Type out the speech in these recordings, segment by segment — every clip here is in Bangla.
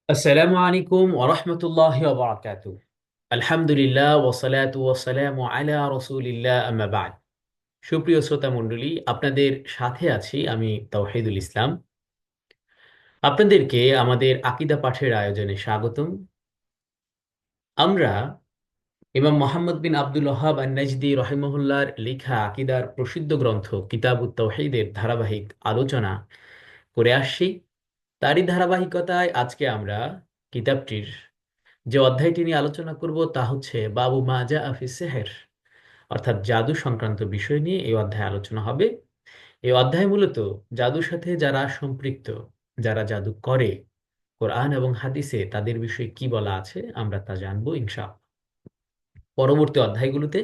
আসসালামু আলাইকুম ওরহমতুল্লাহি ওয়া বারাকাতুহু। আলহামদুলিল্লাহ ওয়াসসালাতু ওয়াসসালামু আলা রাসূলিল্লাহ আম্মা বা'দ। সুপ্রিয় শ্রোতা মণ্ডলী, আপনাদের সাথে আছি আমি তাওহীদুল ইসলাম। আপনাদেরকে আমাদের আকীদা পাঠের আয়োজনে স্বাগতম। আমরা ইমাম মুহাম্মদ বিন আব্দুল ওয়াহ্হাব আন-নাজদী রাহিমাহুল্লাহর লেখা আকীদার প্রসিদ্ধ গ্রন্থ কিতাবুত তাওহীদের ধারাবাহিক আলোচনা করে আসছি। তারই ধারাবাহিকতায় আজকে আমরা কিতাবটির যে অধ্যায়টি নিয়ে আলোচনা করব তা হচ্ছে বাবু মা জা ফি সিহর, অর্থাৎ জাদু সংক্রান্ত বিষয় নিয়ে এই অধ্যায়ে আলোচনা হবে। এই অধ্যায় মূলত জাদুর সাথে যারা সম্পৃক্ত, যারা জাদু করে, কোরআন এবং হাদিসে তাদের বিষয়ে কি বলা আছে আমরা তা জানবো ইনশাআল্লাহ। পরবর্তী অধ্যায়গুলোতে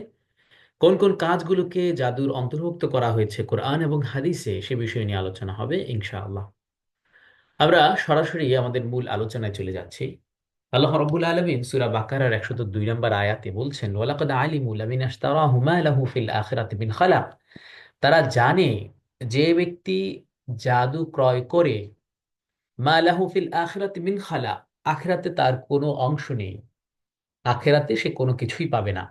কোন কোন কাজগুলোকে জাদুর অন্তর্ভুক্ত করা হয়েছে কোরআন এবং হাদিসে সে বিষয় নিয়ে আলোচনা হবে ইনশাআল্লাহ। আমরা সরাসরি আমাদের মূল আলোচনায় চলে যাচ্ছি। আল্লাহ রাব্বুল আলামিন সূরা বাকারার 102 নম্বর আয়াতে বলছেন, ওয়ালাকাদ আলিমু লামিন আশতারাহু মা লাহু ফিল আখিরাতি মিন খালাক। তারা জানে যে ব্যক্তি জাদু ক্রয় করে, মা লাহু ফিল আখিরাতি মিন খালাক, আখিরাতে তার কোনো অংশ নেই, আখিরাতে সে কোনো কিছুই পাবে না।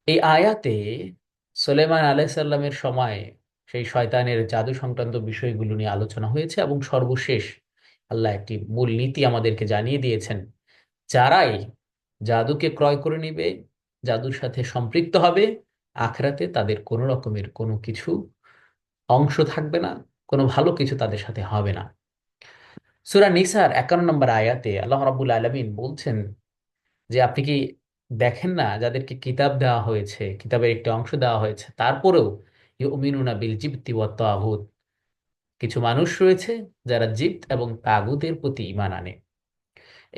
এই আয়াতে সুলাইমান আলাইহিস সালামের সময় সেই শয়তানের জাদু সংক্রান্ত বিষয়গুলো নিয়ে আলোচনা হয়েছে এবং সর্বশেষ আল্লাহ একটি মূল নীতি আমাদেরকে জানিয়ে দিয়েছেন। যারাই জাদুকে ক্রয় করে নেবে, জাদুর সাথে সম্পৃক্ত হবে, আখেরাতে তাদের কোনো রকমের কোনো কিছু অংশ থাকবে না, কোনো ভালো কিছু তাদের সাথে হবে না। সূরা নিসার 51 নম্বর আয়াতে আল্লাহ রাব্বুল আলামিন বলছেন যে আপনি কি দেখেন না যাদেরকে কিতাব দেওয়া হয়েছে, কিতাবের একটি অংশ দেওয়া হয়েছে, তারপরেও ইউমিনুনা বিল জিবতি ওয়াত তাগুত, কিছু মানুষ রয়েছে যারা জিবত এবং তাগুতের প্রতি ঈমান আনে।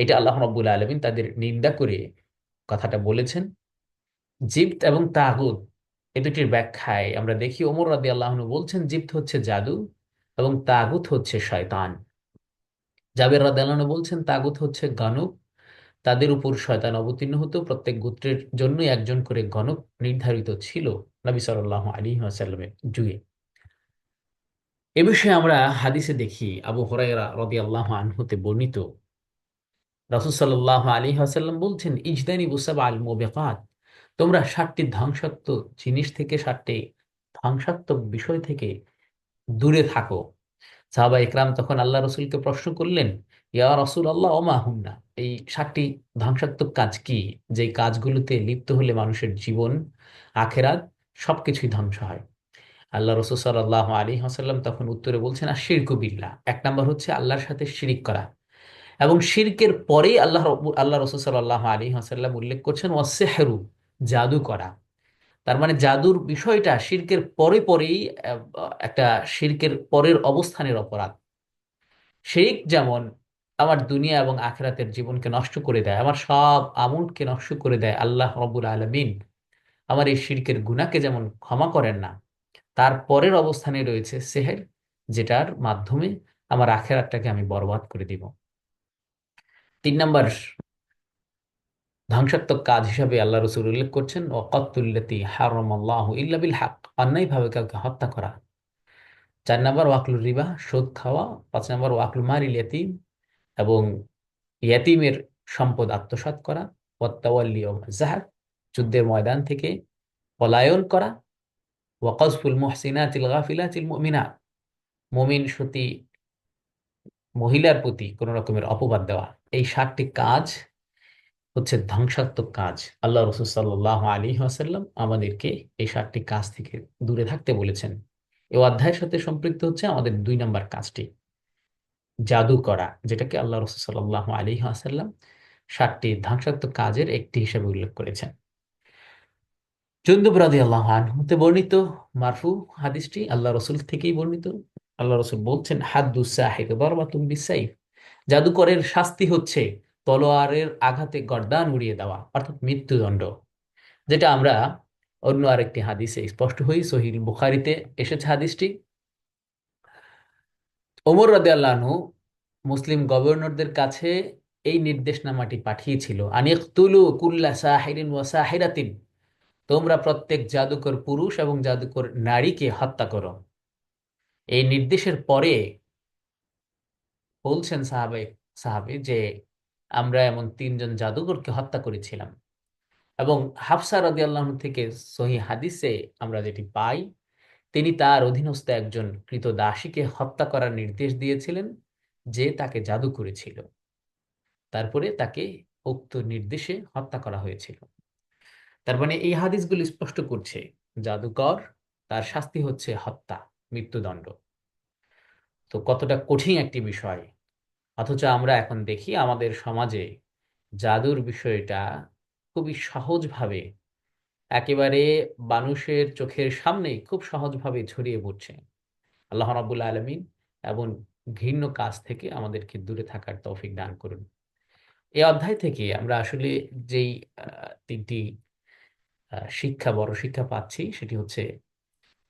এটা আল্লাহ রাব্বুল আলামিন তাদের নিন্দা করে কথাটা বলেছেন। জিবত এবং তাগুত এ দুটির ব্যাখ্যায় আমরা দেখি ওমর রাদিয়াল্লাহু আনহু বলছেন জিবত হচ্ছে জাদু এবং তাগুত হচ্ছে শয়তান। জাবের রাদিয়াল্লাহু আনহু বলছেন তাগুত হচ্ছে গণক, তাদের উপর শয়তান অবতীর্ণ হতো। প্রত্যেক গোত্রের জন্যই একজন করে গণক নির্ধারিত ছিল নবী সাল্লাল্লাহু আলাইহি ওয়াসাল্লামের যুগে। এ বিষয়ে আমরা হাদিসে দেখি আবু হুরায়রা রাদিয়াল্লাহু আনহুতে বর্ণিত, রাসূল সাল্লাল্লাহু আলাইহি ওয়াসাল্লাম বলছেন, ইজতানিবু সাবআল মুবিকাত, তোমরা 7টি ধ্বংসাত্মক জিনিস থেকে, 7টি ধ্বংসাত্মক বিষয় থেকে দূরে থাকো। সাহাবা ইকরাম তখন আল্লাহ রসুলকে প্রশ্ন করলেন, ইয়া রাসূল আল্লাহ ওমা হুন্না, এই 7টি ধ্বংসাত্মক কাজ কি, যে কাজগুলোতে লিপ্ত হলে মানুষের জীবন, আখেরাত সবকিছুই ধ্বংস হয়? আল্লাহ রসুল সাল্লাল্লাহু আলাইহি ওয়াসাল্লাম তখন উত্তরে বলছেন, আর শিরকু বিল্লাহ, এক নাম্বার হচ্ছে আল্লাহর সাথে শিরিক করা। এবং শিরকের পরেই আল্লাহ রসুল সাল্লাল্লাহু আলাইহি ওয়াসাল্লাম উল্লেখ করছেন ওয়াসসিহরু, জাদু করা। তার মানে জাদুর বিষয়টা শিরকের পরে পরেই একটা শিরকের পরের অবস্থানের অপরাধ। শিরক যেমন আমার দুনিয়া এবং আখিরাতের জীবনকে নষ্ট করে দেয়, আমার সব আমলকে নষ্ট করে দেয়, আল্লাহ রাব্বুল আলামিন আমার এই শিরকের গুনাহকে যেমন ক্ষমা করেন না, তার পরের অবস্থানে রয়েছে সেহের, যেটার মাধ্যমে আমার আখিরাতটাকে আমি বরবাদ করে দিব। 3 নম্বর ধ্বংসাত্মক কাজ হিসাবে আল্লাহ রসুল উল্লেখ করছেন ওয়াকাতুল্লাতি হারামাল্লাহু ইল্লা বিল হক, অন্যায়ভাবে কাউকে হত্যা করা। 4 নম্বর ওয়াকলুর রিবা, সুদ খাওয়া। 5 নম্বর ওয়াকলু মালিল ইয়াতিম, এবং ইয়াতিমের সম্পদ আত্মসাৎ করা। ওয়াত্তাওয়াল্লি ইয়াউমাজ যাহাব, যুদ্ধের ময়দান থেকে পলায়ন করা। ওয়াকাযফুল মুহসিনাতিল গাফিলাতিল মুমিনাত, মুমিন সতী মহিলার প্রতি কোন রকমের অপবাদ দেওয়া। এই 7টি কাজ হচ্ছে ধ্বংসাত্মক কাজ। আল্লাহ রসুল সাল্লাল্লাহু আলাইহি ওয়াসাল্লাম আমাদেরকে এই 7টি কাজ থেকে দূরে থাকতে বলেছেন। এই অধ্যায়ের সাথে সম্পৃক্ত হচ্ছে আমাদের 2 নম্বর কাজটি, জাদু করা, যেটাকে আল্লাহ রসুল সাল্লাল্লাহু আলাইহি ওয়াসাল্লাম 7টি ধ্বংসাত্মক কাজের একটি হিসেবে উল্লেখ করেছেন। জুনদুব রাদিয়াল্লাহু আনহু হতে বর্ণিত মারফু হাদিসটি আল্লাহ রসুল থেকেই বর্ণিত। আল্লাহ রসুল বলছেন, হাদ্দুস সাহির দরবাতুম বিসাইফ, জাদুকরের শাস্তি হচ্ছে তলোয়ারের আঘাতে গর্দান উড়িয়ে দেওয়া, অর্থাৎ মৃত্যুদণ্ড। যেটা আমরা অন্য আরেকটি হাদিসে স্পষ্ট হই, সহিহ বুখারীতে এসেছে হাদিসটি। ওমর রাদিয়াল্লাহু আনহু মুসলিম গভর্নরদের কাছে এই নির্দেশনামাটি পাঠিয়েছিল, আনিকতুলু কুল্লা সাহিরিন ওয়া সাহিরাতিন, তোমরা প্রত্যেক জাদুকর পুরুষ এবং জাদুকর নারীকে হত্যা করো। এই নির্দেশের পরে বলছেন সাহাবী যে আমরা এমন তিনজন জাদুকরকে হত্যা করেছিলাম। এবং হাফসা রাদিয়াল্লাহু আনহা থেকে সহিহ হাদিসে আমরা যেটি পাই, তিনি তার অধীনস্থ একজন কৃতদাসীকে হত্যা করার নির্দেশ দিয়েছিলেন যে তাকে জাদু করেছিল। তারপরে তাকে উক্ত নির্দেশে হত্যা করা হয়েছিল। তার মানে এই হাদিসগুলো স্পষ্ট করছে জাদুকর, তার শাস্তি হচ্ছে হত্যা, মৃত্যুদণ্ড। তো কতটা কঠিন একটি বিষয়! অথচ আমরা এখন দেখি আমাদের সমাজে জাদুর বিষয়টা খুবই সহজভাবে, একেবারে মানুষের চোখের সামনেই খুব সহজভাবে ছড়িয়ে পড়ছে। আল্লাহ রাব্বুল আলামিন এমন ঘৃণ্য কাজ থেকে আমাদেরকে দূরে থাকার তৌফিক দান করুন। এই অধ্যায় থেকে আমরা আসলে যেই তিনটি শিক্ষা, বড় শিক্ষা পাচ্ছি সেটি হচ্ছে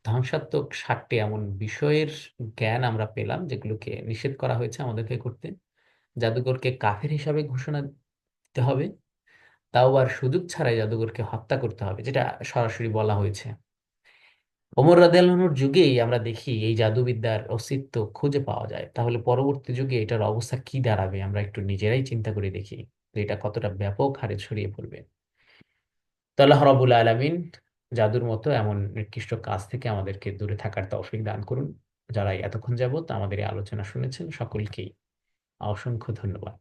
ধ্বংসাত্মক ৭টি এমন বিষয়ের জ্ঞান আমরা পেলাম যেগুলোকে নিষেধ করা হয়েছে আমাদেরকে করতে। জাদুকরকে কাফের হিসাবে ঘোষণা দিতে হবে, তাও আবার সুযোগ ছাড়াই জাদুকরকে হত্যা করতে হবে, যেটা সরাসরি বলা হয়েছে। ওমর রাদিয়াল্লাহু আনহুর যুগেই আমরা দেখি এই জাদুবিদ্যার অস্তিত্ব খুঁজে পাওয়া যায়, তাহলে পরবর্তী যুগে এটার অবস্থা কি দাঁড়াবে আমরা একটু নিজেরাই চিন্তা করে দেখি যে এটা কতটা ব্যাপক হারে ছড়িয়ে পড়বে। তো আল্লাহ রাব্বুল আলামিন জাদুর মতো এমন নিকৃষ্ট কাজ থেকে আমাদেরকে দূরে থাকার তৌফিক দান করুন। যারা এতক্ষণ যাবত আমাদের এই আলোচনা শুনেছেন সকলকেই অসংখ্য ধন্যবাদ।